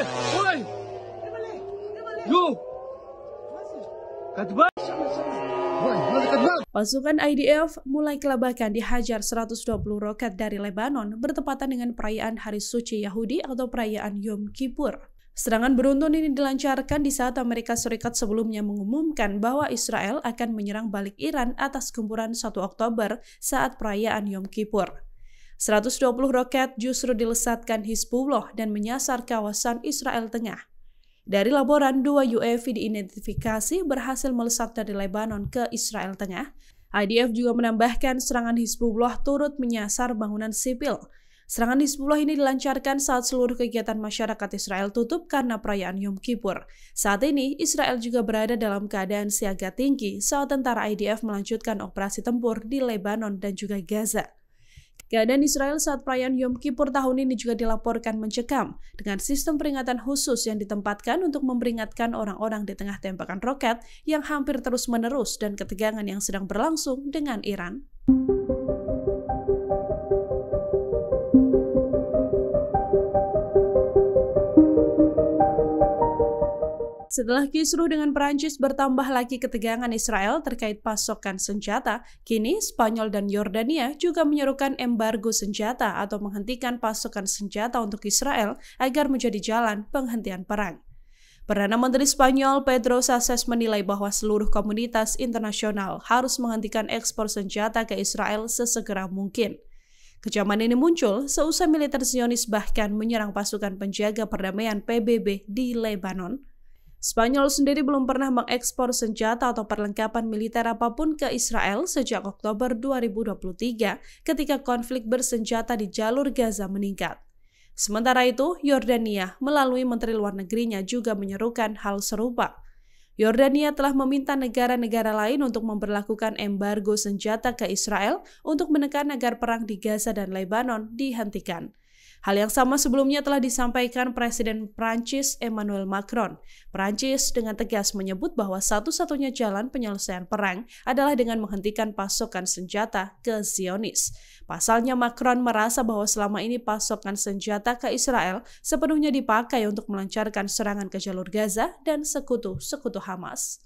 Oi! Yo! Kadbal! Pasukan IDF mulai kelabakan dihajar 120 roket dari Lebanon bertepatan dengan perayaan Hari Suci Yahudi atau perayaan Yom Kippur. Serangan beruntun ini dilancarkan di saat Amerika Serikat sebelumnya mengumumkan bahwa Israel akan menyerang balik Iran atas gempuran 1 Oktober saat perayaan Yom Kippur. 120 roket justru dilesatkan Hizbullah dan menyasar kawasan Israel Tengah. Dari laporan, 2 UAV diidentifikasi berhasil melesat dari Lebanon ke Israel Tengah. IDF juga menambahkan serangan Hizbullah turut menyasar bangunan sipil. Serangan Hizbullah ini dilancarkan saat seluruh kegiatan masyarakat Israel tutup karena perayaan Yom Kippur. Saat ini, Israel juga berada dalam keadaan siaga tinggi saat tentara IDF melanjutkan operasi tempur di Lebanon dan juga Gaza. Keadaan Israel saat perayaan Yom Kippur tahun ini juga dilaporkan mencekam, dengan sistem peringatan khusus yang ditempatkan untuk memperingatkan orang-orang di tengah tembakan roket yang hampir terus-menerus dan ketegangan yang sedang berlangsung dengan Iran. Setelah kisruh dengan Perancis, bertambah lagi ketegangan Israel terkait pasokan senjata. Kini, Spanyol dan Yordania juga menyerukan embargo senjata atau menghentikan pasokan senjata untuk Israel agar menjadi jalan penghentian perang. Perdana Menteri Spanyol Pedro Sánchez menilai bahwa seluruh komunitas internasional harus menghentikan ekspor senjata ke Israel sesegera mungkin. Kecaman ini muncul seusai militer Zionis bahkan menyerang pasukan penjaga perdamaian PBB di Lebanon. Spanyol sendiri belum pernah mengekspor senjata atau perlengkapan militer apapun ke Israel sejak Oktober 2023 ketika konflik bersenjata di jalur Gaza meningkat. Sementara itu, Yordania melalui Menteri Luar Negerinya juga menyerukan hal serupa. Yordania telah meminta negara-negara lain untuk memberlakukan embargo senjata ke Israel untuk menekan agar perang di Gaza dan Lebanon dihentikan. Hal yang sama sebelumnya telah disampaikan Presiden Prancis Emmanuel Macron. Prancis dengan tegas menyebut bahwa satu-satunya jalan penyelesaian perang adalah dengan menghentikan pasokan senjata ke Zionis. Pasalnya Macron merasa bahwa selama ini pasokan senjata ke Israel sepenuhnya dipakai untuk melancarkan serangan ke jalur Gaza dan sekutu-sekutu Hamas.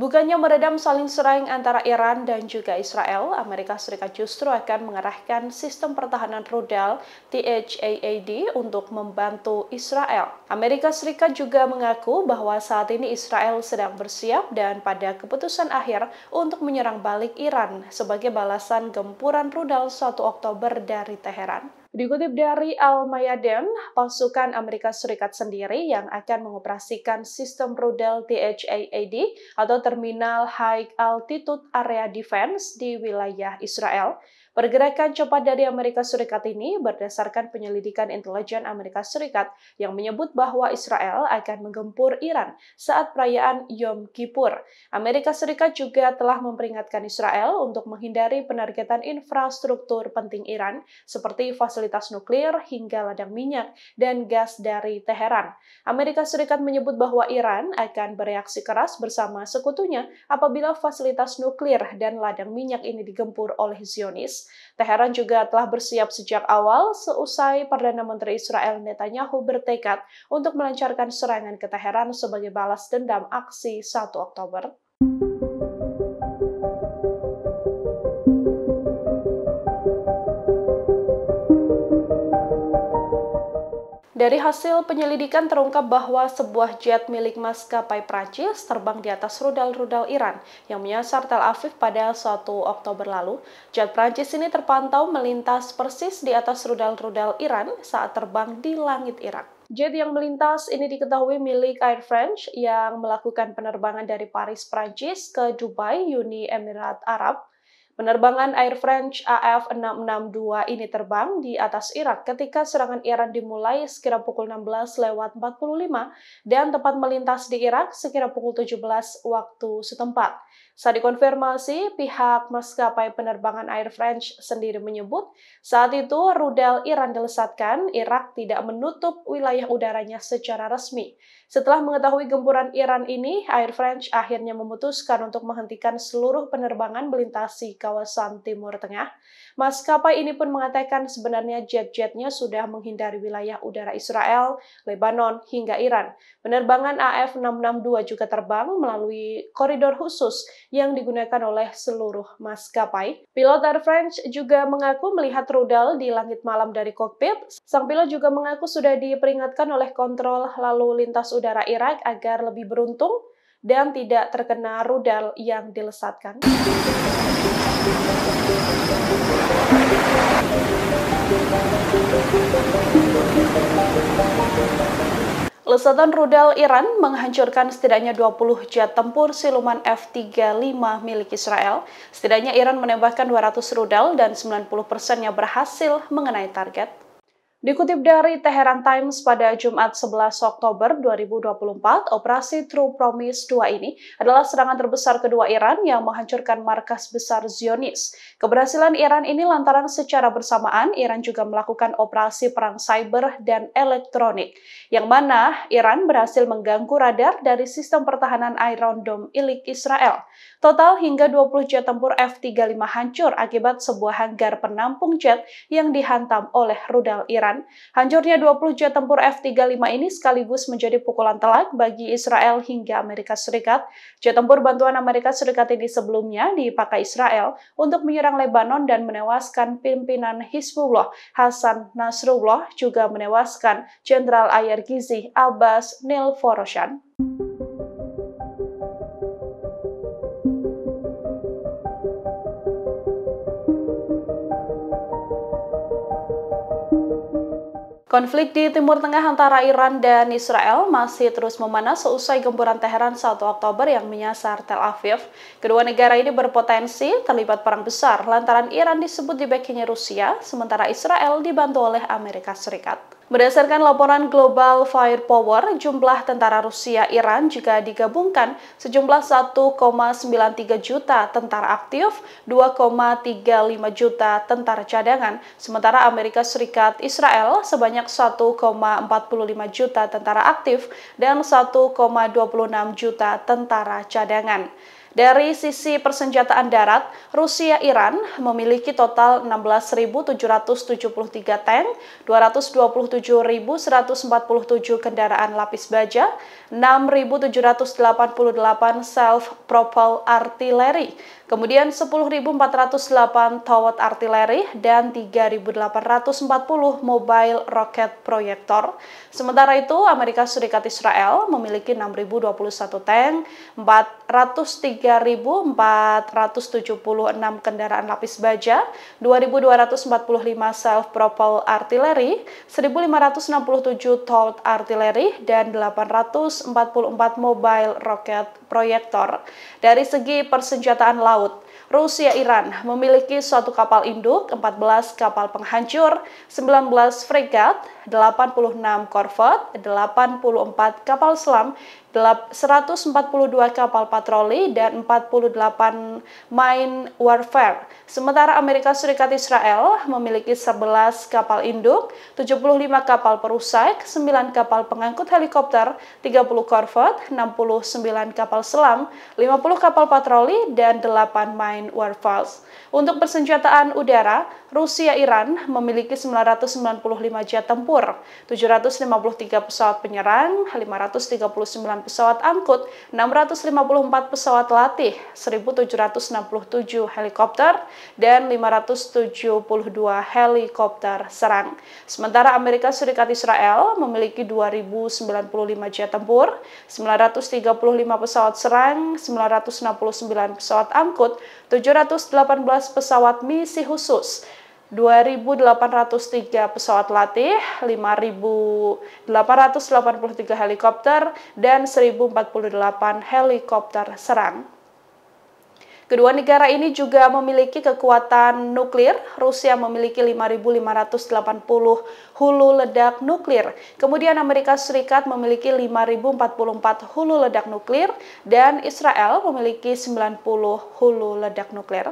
Bukannya meredam saling serang antara Iran dan juga Israel, Amerika Serikat justru akan mengerahkan sistem pertahanan rudal THAAD untuk membantu Israel. Amerika Serikat juga mengaku bahwa saat ini Israel sedang bersiap dan pada keputusan akhir untuk menyerang balik Iran sebagai balasan gempuran rudal 1 Oktober dari Teheran. Dikutip dari Al-Mayadin, pasukan Amerika Serikat sendiri yang akan mengoperasikan sistem rudal THAAD atau Terminal High Altitude Area Defense di wilayah Israel. Pergerakan cepat dari Amerika Serikat ini berdasarkan penyelidikan intelijen Amerika Serikat yang menyebut bahwa Israel akan menggempur Iran saat perayaan Yom Kippur. Amerika Serikat juga telah memperingatkan Israel untuk menghindari penargetan infrastruktur penting Iran seperti fasilitas nuklir hingga ladang minyak dan gas dari Teheran. Amerika Serikat menyebut bahwa Iran akan bereaksi keras bersama sekutunya apabila fasilitas nuklir dan ladang minyak ini digempur oleh Zionis. Teheran juga telah bersiap sejak awal seusai Perdana Menteri Israel Netanyahu bertekad untuk melancarkan serangan ke Teheran sebagai balas dendam aksi 1 Oktober. Dari hasil penyelidikan terungkap bahwa sebuah jet milik maskapai Prancis terbang di atas rudal-rudal Iran yang menyasar Tel Aviv pada 1 Oktober lalu. Jet Prancis ini terpantau melintas persis di atas rudal-rudal Iran saat terbang di langit Irak. Jet yang melintas ini diketahui milik Air France yang melakukan penerbangan dari Paris, Prancis ke Dubai, Uni Emirat Arab. Penerbangan Air France AF662 ini terbang di atas Irak ketika serangan Iran dimulai sekira pukul 16:45 dan tepat melintas di Irak sekira pukul 17 waktu setempat. Saat dikonfirmasi, pihak maskapai penerbangan Air France sendiri menyebut saat itu rudal Iran dilesatkan, Irak tidak menutup wilayah udaranya secara resmi. Setelah mengetahui gempuran Iran ini, Air France akhirnya memutuskan untuk menghentikan seluruh penerbangan melintasi kawasan Timur Tengah. Maskapai ini pun mengatakan sebenarnya jet-jetnya sudah menghindari wilayah udara Israel, Lebanon, hingga Iran. Penerbangan AF662 juga terbang melalui koridor khusus yang digunakan oleh seluruh maskapai. Pilot Air France juga mengaku melihat rudal di langit malam dari kokpit. Sang pilot juga mengaku sudah diperingatkan oleh kontrol lalu lintas udara Irak agar lebih beruntung dan tidak terkena rudal yang dilesatkan. Lesatan rudal Iran menghancurkan setidaknya 20 jet tempur siluman F-35 milik Israel. Setidaknya Iran menembakkan 200 rudal dan 90%-nya berhasil mengenai target. Dikutip dari Tehran Times pada Jumat 11 Oktober 2024, operasi True Promise 2 ini adalah serangan terbesar kedua Iran yang menghancurkan markas besar Zionis. Keberhasilan Iran ini lantaran secara bersamaan Iran juga melakukan operasi perang cyber dan elektronik, yang mana Iran berhasil mengganggu radar dari sistem pertahanan Iron Dome milik Israel. Total hingga 20 jet tempur F-35 hancur akibat sebuah hanggar penampung jet yang dihantam oleh rudal Iran. Hancurnya 20 jet tempur F-35 ini sekaligus menjadi pukulan telak bagi Israel hingga Amerika Serikat. Jet tempur bantuan Amerika Serikat ini sebelumnya dipakai Israel untuk menyerang Lebanon dan menewaskan pimpinan Hizbullah Hasan Nasrullah, juga menewaskan Jenderal Ayer Gizi Abbas Nilforoshan. Konflik di Timur Tengah antara Iran dan Israel masih terus memanas seusai gempuran Teheran 1 Oktober yang menyasar Tel Aviv. Kedua negara ini berpotensi terlibat perang besar lantaran Iran disebut dibackingi Rusia, sementara Israel dibantu oleh Amerika Serikat. Berdasarkan laporan Global Firepower, jumlah tentara Rusia Iran jika digabungkan sejumlah 1,93 juta tentara aktif, 2,35 juta tentara cadangan, sementara Amerika Serikat Israel sebanyak 1,45 juta tentara aktif dan 1,26 juta tentara cadangan. Dari sisi persenjataan darat, Rusia Iran memiliki total 16.773 tank, 227.147 kendaraan lapis baja, 6.788 self-propelled artileri, kemudian 10.408 towed artileri, dan 3.840 mobile rocket projector. Sementara itu, Amerika Serikat Israel memiliki 6.021 tank, 3.476 kendaraan lapis baja, 2.245 self-propelled artileri, 1.567 towed artileri, dan 844 mobile rocket projector. Dari segi persenjataan laut, Rusia Iran memiliki suatu kapal induk, 14 kapal penghancur, 19 fregat, 86 korvet, 84 kapal selam, 142 kapal patroli, dan 48 mine warfare. Sementara Amerika Serikat Israel memiliki 11 kapal induk, 75 kapal perusak, 9 kapal pengangkut helikopter, 30 korvet, 69 kapal selam, 50 kapal patroli, dan 8 mine warfare. Untuk persenjataan udara, Rusia Iran memiliki 995 jet tempur, 753 pesawat penyerang, 539 pesawat angkut, 654 pesawat latih, 1.767 helikopter, dan 572 helikopter serang. Sementara Amerika Serikat Israel memiliki 2.095 jet tempur, 935 pesawat serang, 969 pesawat angkut, 718 pesawat misi khusus, 2.803 pesawat latih, 5.883 helikopter, dan 1.048 helikopter serang. Kedua negara ini juga memiliki kekuatan nuklir. Rusia memiliki 5.580 hulu ledak nuklir. Kemudian Amerika Serikat memiliki 5.044 hulu ledak nuklir dan Israel memiliki 90 hulu ledak nuklir.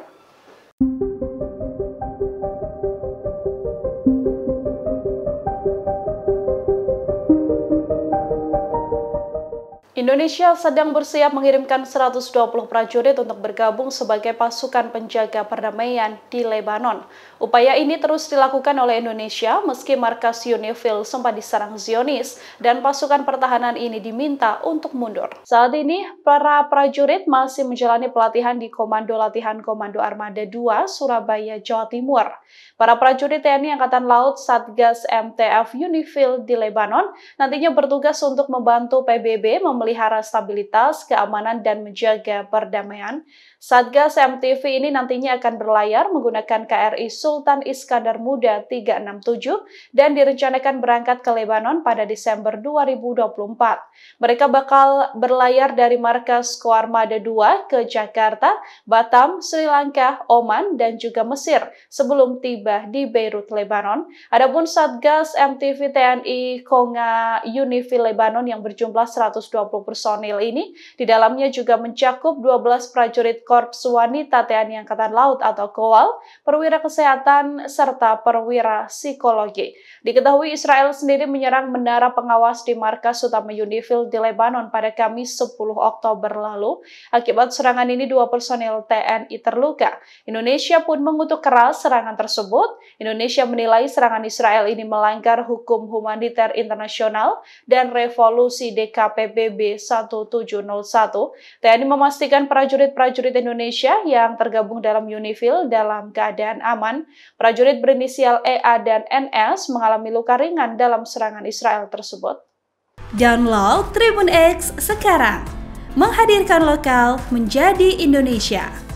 Indonesia sedang bersiap mengirimkan 120 prajurit untuk bergabung sebagai pasukan penjaga perdamaian di Lebanon. Upaya ini terus dilakukan oleh Indonesia meski markas UNIFIL sempat diserang Zionis dan pasukan pertahanan ini diminta untuk mundur. Saat ini, para prajurit masih menjalani pelatihan di Komando Latihan Komando Armada 2, Surabaya, Jawa Timur. Para prajurit TNI Angkatan Laut Satgas MTF UNIFIL di Lebanon nantinya bertugas untuk membantu PBB memelihara stabilitas, keamanan, dan menjaga perdamaian. Satgas MTV ini nantinya akan berlayar menggunakan KRI Sultan Iskandar Muda 367 dan direncanakan berangkat ke Lebanon pada Desember 2024. Mereka bakal berlayar dari markas Koarmada 2 ke Jakarta, Batam, Sri Lanka, Oman, dan juga Mesir sebelum tiba di Beirut, Lebanon. Adapun Satgas MTV TNI Konga UNIFIL Lebanon yang berjumlah 120 personil ini, di dalamnya juga mencakup 12 prajurit Korps Wanita TNI Angkatan Laut atau KOWAL, perwira kesehatan, serta perwira psikologi. Diketahui Israel sendiri menyerang menara pengawas di markas utama UNIFIL di Lebanon pada Kamis 10 Oktober lalu. Akibat serangan ini 2 personil TNI terluka. Indonesia pun mengutuk keras serangan tersebut. Indonesia menilai serangan Israel ini melanggar hukum humaniter internasional dan revolusi DKPBB 1701. TNI memastikan prajurit-prajurit Indonesia yang tergabung dalam UNIFIL dalam keadaan aman. Prajurit berinisial EA dan NS mengalami luka ringan dalam serangan Israel tersebut. Download Tribun X sekarang, menghadirkan lokal menjadi Indonesia.